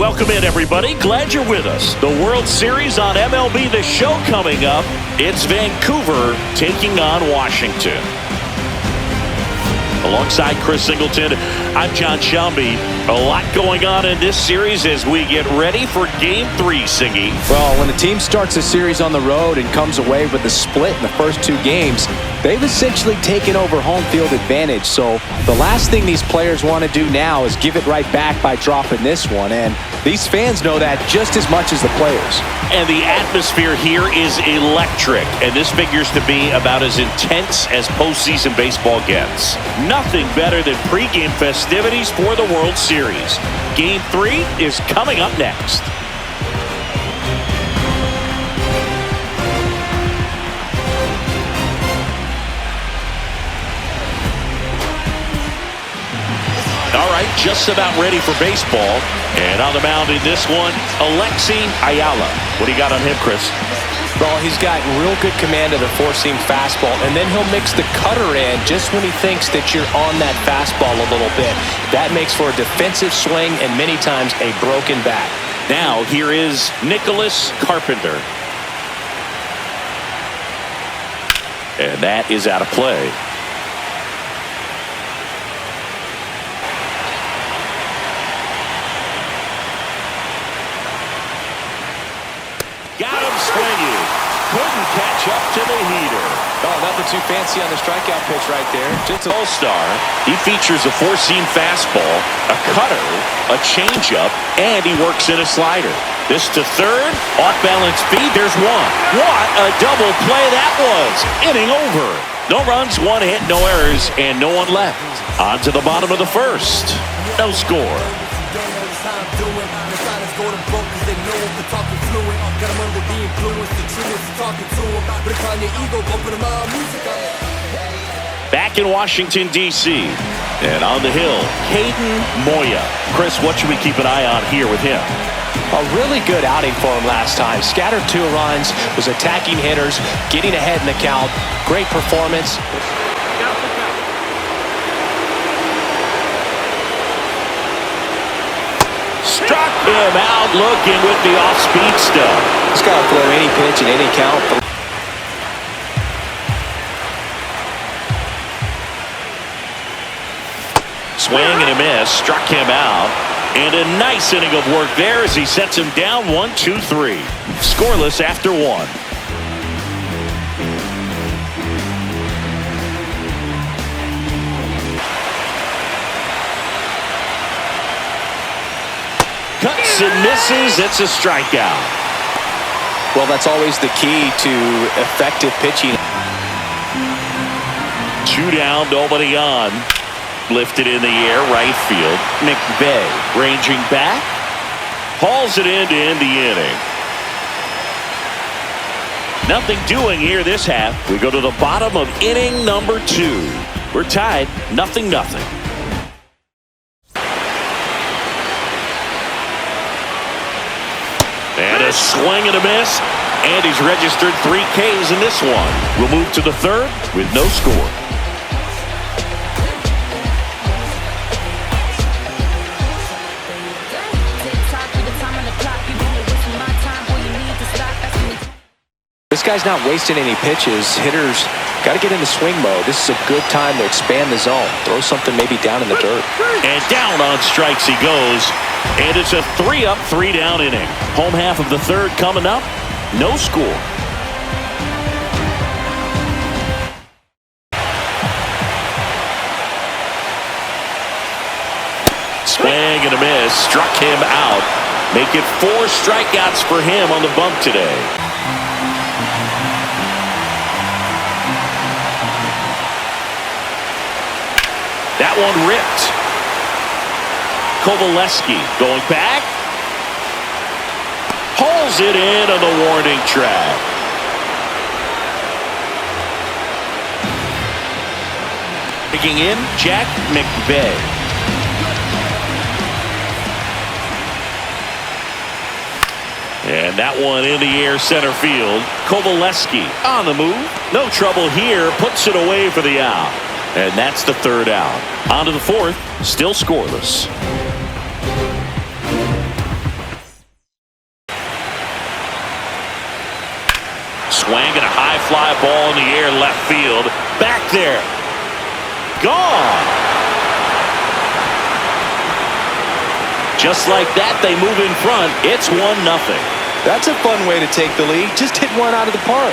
Welcome in, everybody. Glad you're with us. The World Series on MLB The Show coming up. It's Vancouver taking on Washington. Alongside Chris Singleton, I'm John Shelby. A lot going on in this series as we get ready for Game 3, Singy. Well, when a team starts a series on the road and comes away with a split in the first two games, they've essentially taken over home field advantage. So the last thing these players want to do now is give it right back by dropping this one. And these fans know that just as much as the players. And the atmosphere here is electric. And this figures to be about as intense as postseason baseball gets. Nothing better than pregame festivities for the World Series. Game 3 is coming up next. All right, just about ready for baseball. And on the mound in this one, Alexi Ayala. What do you got on him, Chris? Well, he's got real good command of the four-seam fastball, and then he'll mix the cutter in just when he thinks that you're on that fastball a little bit. That makes for a defensive swing and many times a broken bat. Now, here is Nicholas Carpenter. And that is out of play. Got him swinging. Couldn't catch up to the heater. Oh, nothing too fancy on the strikeout pitch right there. Just an all-star. He features a four-seam fastball, a cutter, a changeup, and he works in a slider. This to third. Off-balance feed. There's one. What a double play that was. Inning over. No runs, one hit, no errors, and no one left. On to the bottom of the first. No score. Back in Washington, D.C. And on the hill, Caden Moya. Chris, what should we keep an eye on here with him? A really good outing for him last time. Scattered 2 runs, was attacking hitters, getting ahead in the count. Great performance. Struck him out looking with the off-speed stuff. He's got to throw any pitch in any count. Swing and a miss. Struck him out. And a nice inning of work there as he sets him down 1-2-3. Scoreless after 1. Cuts and misses. It's a strikeout. Well, that's always the key to effective pitching. 2 down, nobody on. Lifted in the air, right field. McVay ranging back. Hauls it in to end the inning. Nothing doing here this half. We go to the bottom of inning number 2. We're tied, 0-0. And a swing and a miss. And he's registered 3 Ks in this one. We'll move to the third with no score. This guy's not wasting any pitches. Hitters got to get into swing mode. This is a good time to expand the zone. Throw something maybe down in the dirt. And down on strikes he goes. And it's a 3-up, 3-down inning. Home half of the third coming up. No score. Swing and a miss. Struck him out. Make it 4 strikeouts for him on the bump today. That one ripped. Kovaleski going back. Hauls it in on the warning track. Picking in, Jack McVay. And that one in the air center field. Kovaleski on the move. No trouble here. Puts it away for the out. And that's the third out. On to the fourth. Still scoreless. Swinging a high fly ball in the air left field. Back there. Gone. Just like that, they move in front. It's 1-0. That's a fun way to take the lead. Just hit one out of the park.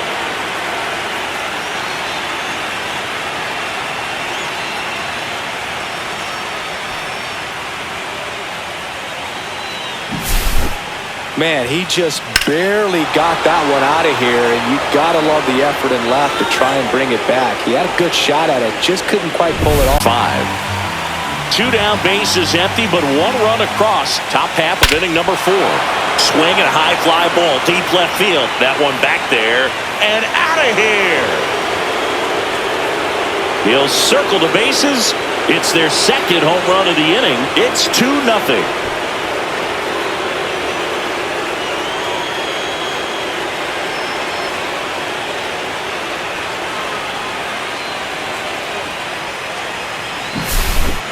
Man, he just barely got that one out of here, and you gotta love the effort and left to try and bring it back. He had a good shot at it, just couldn't quite pull it off. 5. 2 down, bases empty, but 1 run across. Top half of inning number 4. Swing and a high fly ball deep left field. That one back there and out of here. He'll circle the bases. It's their second home run of the inning. It's 2-0.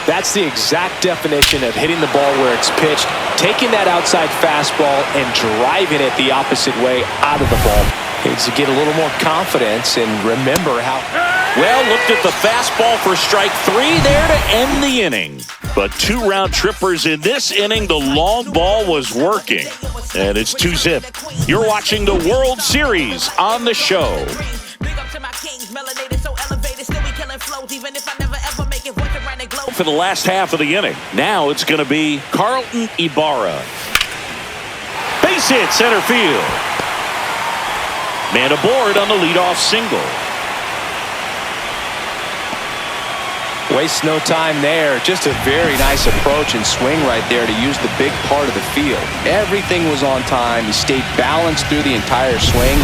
That's the exact definition of hitting the ball where it's pitched, taking that outside fastball and driving it the opposite way out of the ball. Needs to get a little more confidence and remember how... Well, looked at the fastball for strike 3 there to end the inning. But 2 round trippers in this inning, the long ball was working. And it's 2-zip. You're watching the World Series on the show. For the last half of the inning. Now it's going to be Carlton Ibarra. Base hit center field. Man aboard on the leadoff single. Waste no time there. Just a very nice approach and swing right there to use the big part of the field. Everything was on time. He stayed balanced through the entire swing.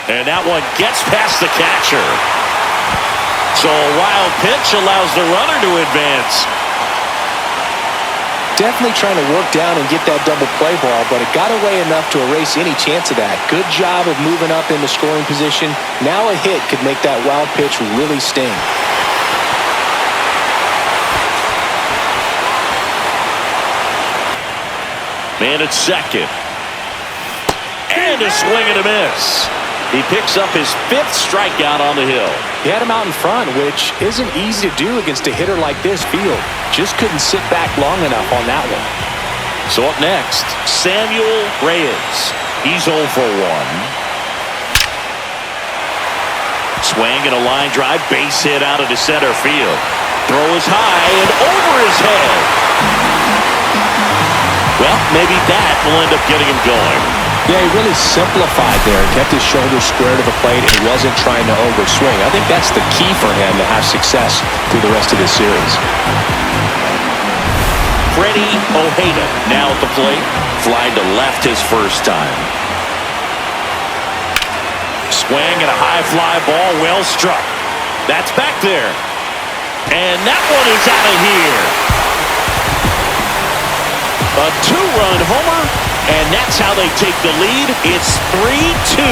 And that one gets past the catcher. So a wild pitch allows the runner to advance. Definitely trying to work down and get that double play ball, but it got away enough to erase any chance of that. Good job of moving up in the scoring position. Now a hit could make that wild pitch really sting. Man at second. And a swing and a miss. He picks up his 5th strikeout on the hill. He had him out in front, which isn't easy to do against a hitter like this field. Just couldn't sit back long enough on that one. So up next, Samuel Reyes. He's 0 for 1. Swing and a line drive, base hit out of the center field. Throw is high and over his head. Well, maybe that will end up getting him going. Yeah, he really simplified there. Kept his shoulders square to the plate and he wasn't trying to overswing. I think that's the key for him to have success through the rest of this series. Freddie Ojeda now at the plate. Flying to left his first time. Swing and a high fly ball, well struck. That's back there. And that one is out of here. A 2-run homer, and that's how they take the lead. It's 3-2.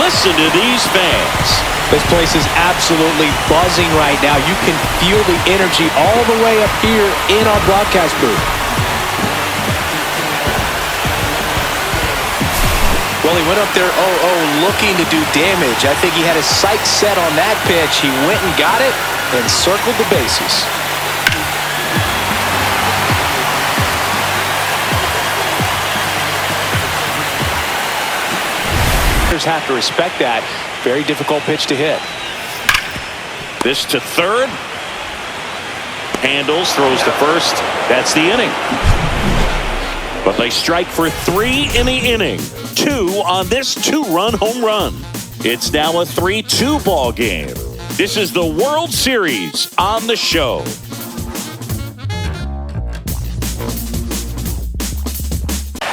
Listen to these fans. This place is absolutely buzzing right now. You can feel the energy all the way up here in our broadcast booth. Well, he went up there 0-0 looking to do damage. I think he had his sights set on that pitch. He went and got it and circled the bases. Have to respect that. Very difficult pitch to hit. This to third. Handles, throws to first. That's the inning. But they strike for 3 in the inning. 2 on this 2-run home run. It's now a 3-2 ball game. This is the World Series on the show.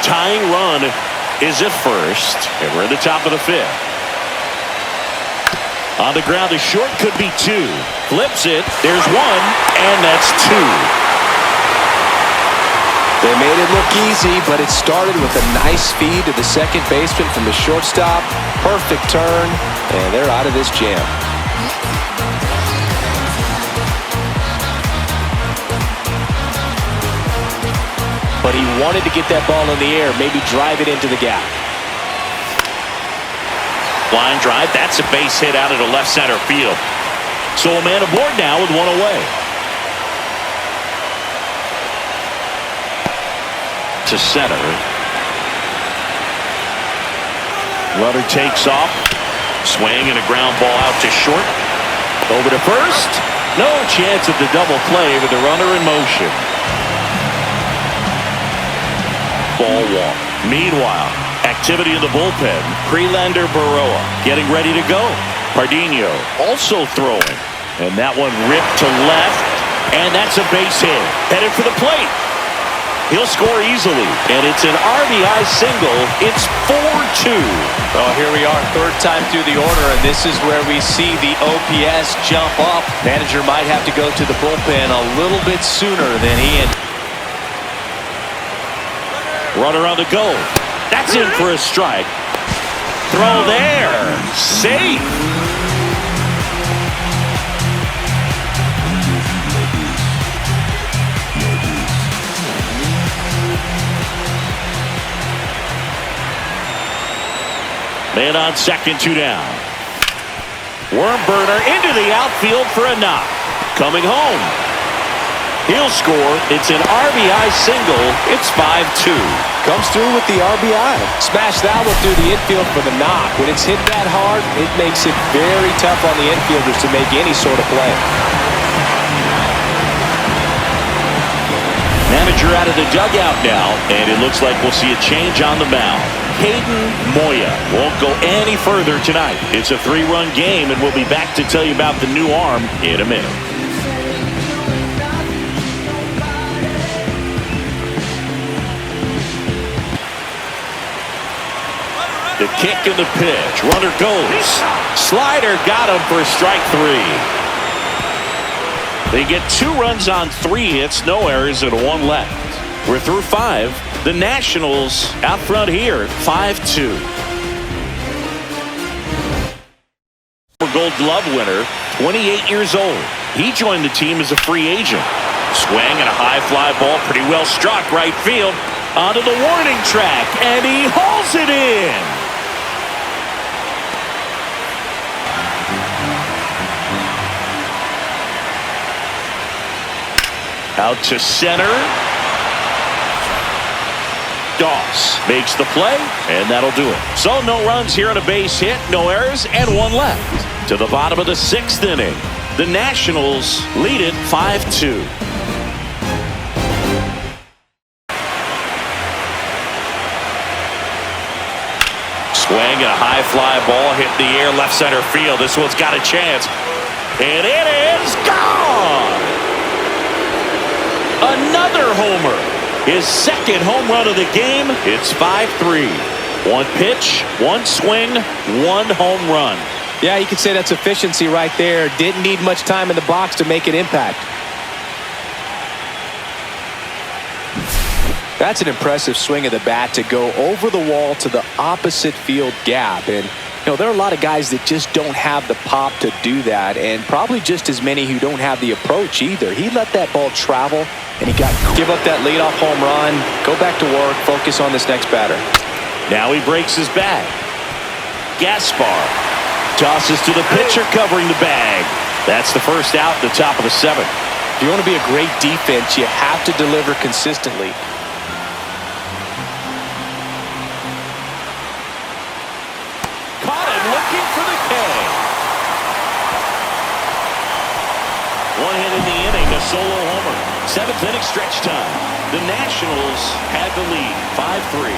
Tying run is at first, and we're at the top of the 5th. On the ground, a short could be 2. Flips it, there's 1, and that's 2. They made it look easy, but it started with a nice feed to the second baseman from the shortstop. Perfect turn, and they're out of this jam. But he wanted to get that ball in the air, maybe drive it into the gap. Line drive. That's a base hit out into left center field. So a man aboard now with one away. To center. Runner takes off. Swing and a ground ball out to short. Over to first. No chance of the double play with the runner in motion. Ball walk. Meanwhile, activity in the bullpen. Prelander Baroa getting ready to go. Pardinho also throwing. And that one ripped to left. And that's a base hit. Headed for the plate. He'll score easily. And it's an RBI single. It's 4-2. Well, here we are, third time through the order, and this is where we see the OPS jump up. Manager might have to go to the bullpen a little bit sooner than he had. Runner on the go. That's in for a strike. Throw there. Safe. Man on second, 2 down. Worm burner into the outfield for a knock. Coming home. He'll score. It's an RBI single. It's 5-2. Comes through with the RBI. Smash that one through the infield for the knock. When it's hit that hard, it makes it very tough on the infielders to make any sort of play. Manager out of the dugout now, and it looks like we'll see a change on the mound. Hayden Moya won't go any further tonight. It's a 3-run game, and we'll be back to tell you about the new arm in a minute. The kick and the pitch. Runner goes. Slider got him for strike 3. They get 2 runs on 3 hits, no errors, and 1 left. We're through 5. The Nationals out front here, 5-2. Gold Glove winner, 28 years old. He joined the team as a free agent. Swing and a high fly ball, pretty well struck right field. Onto the warning track, and he hauls it in. Out to center. Doss makes the play, and that'll do it. So no runs here on a base hit, no errors, and 1 left. To the bottom of the 6th inning. The Nationals lead it 5-2. Swing and a high fly ball hit in the air left center field. This one's got a chance. And it is gone! Another homer. His 2nd home run of the game. It's 5-3. 1 pitch, 1 swing, 1 home run. Yeah, you could say that's efficiency right there. Didn't need much time in the box to make an impact. That's an impressive swing of the bat to go over the wall to the opposite field gap. And you know, there are a lot of guys that just don't have the pop to do that, and probably just as many who don't have the approach either. He let that ball travel, and he give up that leadoff home run, go back to work, focus on this next batter. Now he breaks his bat. Gaspar tosses to the pitcher covering the bag. That's the first out at the top of the 7th. If you want to be a great defense, you have to deliver consistently. Caught him looking for the K. 1 hit in the inning, a solo homer. 7th inning stretch time. The Nationals had the lead, 5-3.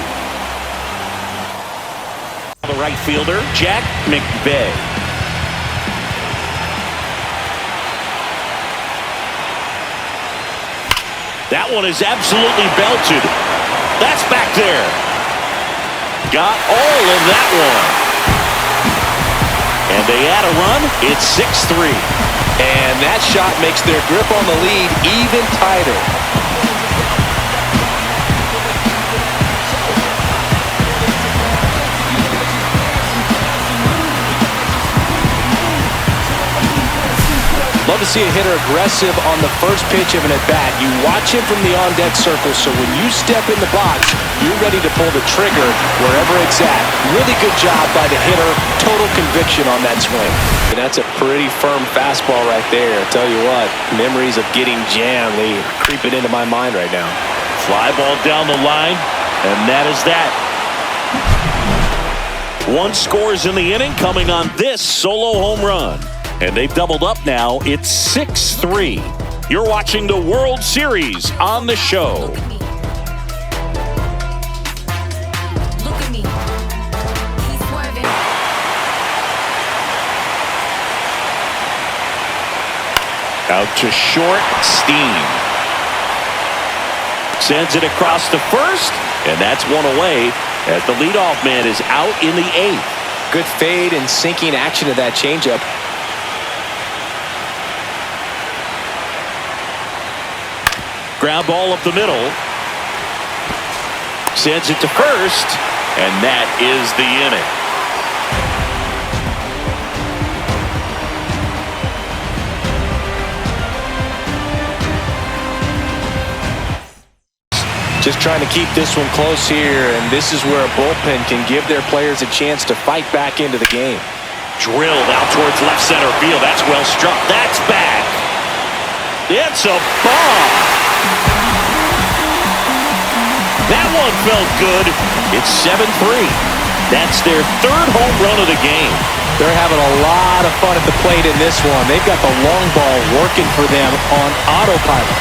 The right fielder, Jack McVay. That one is absolutely belted. That's back there. Got all of that one. And they add a run. It's 6-3. And that shot makes their grip on the lead even tighter. Love to see a hitter aggressive on the first pitch of an at-bat. You watch him from the on-deck circle, so when you step in the box, you're ready to pull the trigger wherever it's at. Really good job by the hitter. Total conviction on that swing. And that's a pretty firm fastball right there. I tell you what, memories of getting jammed, they are creeping into my mind right now. Fly ball down the line, and that is that. One scores in the inning coming on this solo home run. And they've doubled up now. It's 6-3. You're watching the World Series on the show. Look at me. He's swerving. Out to short, Steen. Sends it across to first, and that's one away as the leadoff man is out in the 8th. Good fade and sinking action of that changeup. Ground ball up the middle. Sends it to first, and that is the inning. Just trying to keep this one close here, and this is where a bullpen can give their players a chance to fight back into the game. Drilled out towards left center field. That's well struck. That's back. It's a bomb. That one felt good. It's 7-3. That's their 3rd home run of the game. They're having a lot of fun at the plate in this one. They've got the long ball working for them on autopilot.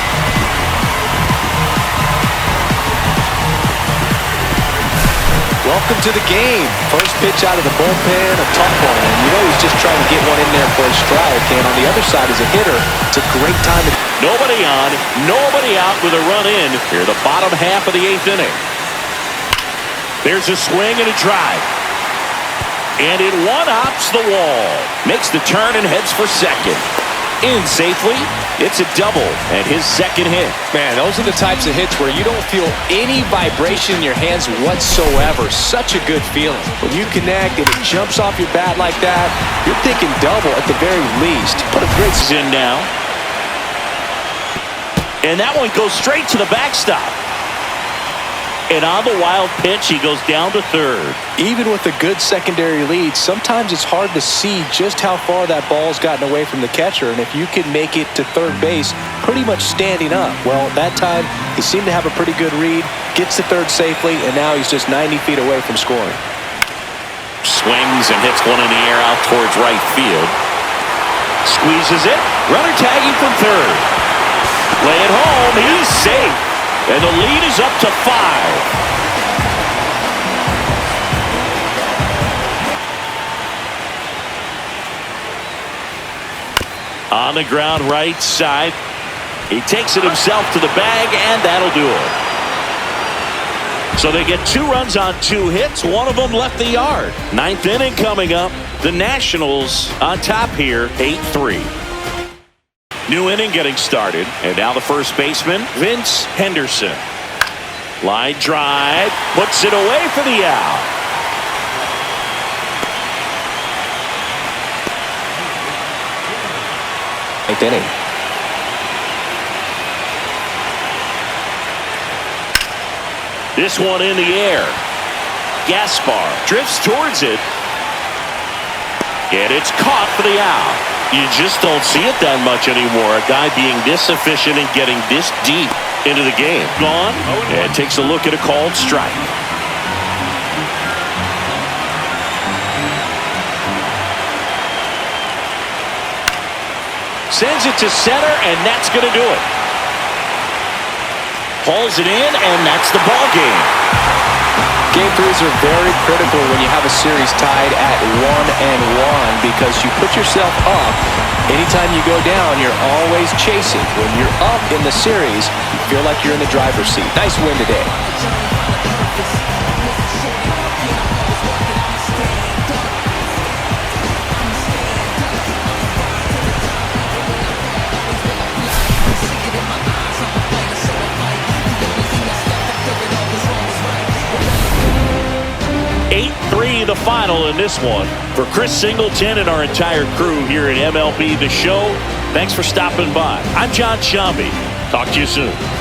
Welcome to the game. First pitch out of the bullpen, a tough one. And you know he's just trying to get one in there for a strike. And on the other side as a hitter, it's a great time to... Nobody on, nobody out with a run in here, the bottom half of the 8th inning. There's a swing and a drive. And it one-hops the wall. Makes the turn and heads for second. In safely. It's a double and his 2nd hit. Man, those are the types of hits where you don't feel any vibration in your hands whatsoever. Such a good feeling. When you connect and it jumps off your bat like that, you're thinking double at the very least. Put a great in now. And that one goes straight to the backstop. And on the wild pitch, he goes down to 3rd. Even with a good secondary lead, sometimes it's hard to see just how far that ball's gotten away from the catcher. And if you can make it to 3rd base pretty much standing up, well, that time he seemed to have a pretty good read, gets to 3rd safely, and now he's just 90 feet away from scoring. Swings and hits one in the air out towards right field. Squeezes it. Runner tagging from 3rd. Play it home. He's safe. And the lead is up to 5. On the ground right side. He takes it himself to the bag, and that'll do it. So they get 2 runs on 2 hits. One of them left the yard. 9th inning coming up. The Nationals on top here, 8-3. New inning getting started. And now the first baseman, Vince Henderson. Line drive. Puts it away for the out. Eighth inning. This one in the air. Gaspar drifts towards it. And it's caught for the out. You just don't see it that much anymore. A guy being this efficient and getting this deep into the game. Gone and takes a look at a called strike. Sends it to center, and that's going to do it. Hauls it in, and that's the ball game. Game 3s are very critical when you have a series tied at 1-1 because you put yourself up. Anytime you go down, you're always chasing. When you're up in the series, you feel like you're in the driver's seat. Nice win today. 8-3 the final in this one. For Chris Singleton and our entire crew here at MLB The Show, Thanks for stopping by. I'm John Shambi. Talk to you soon.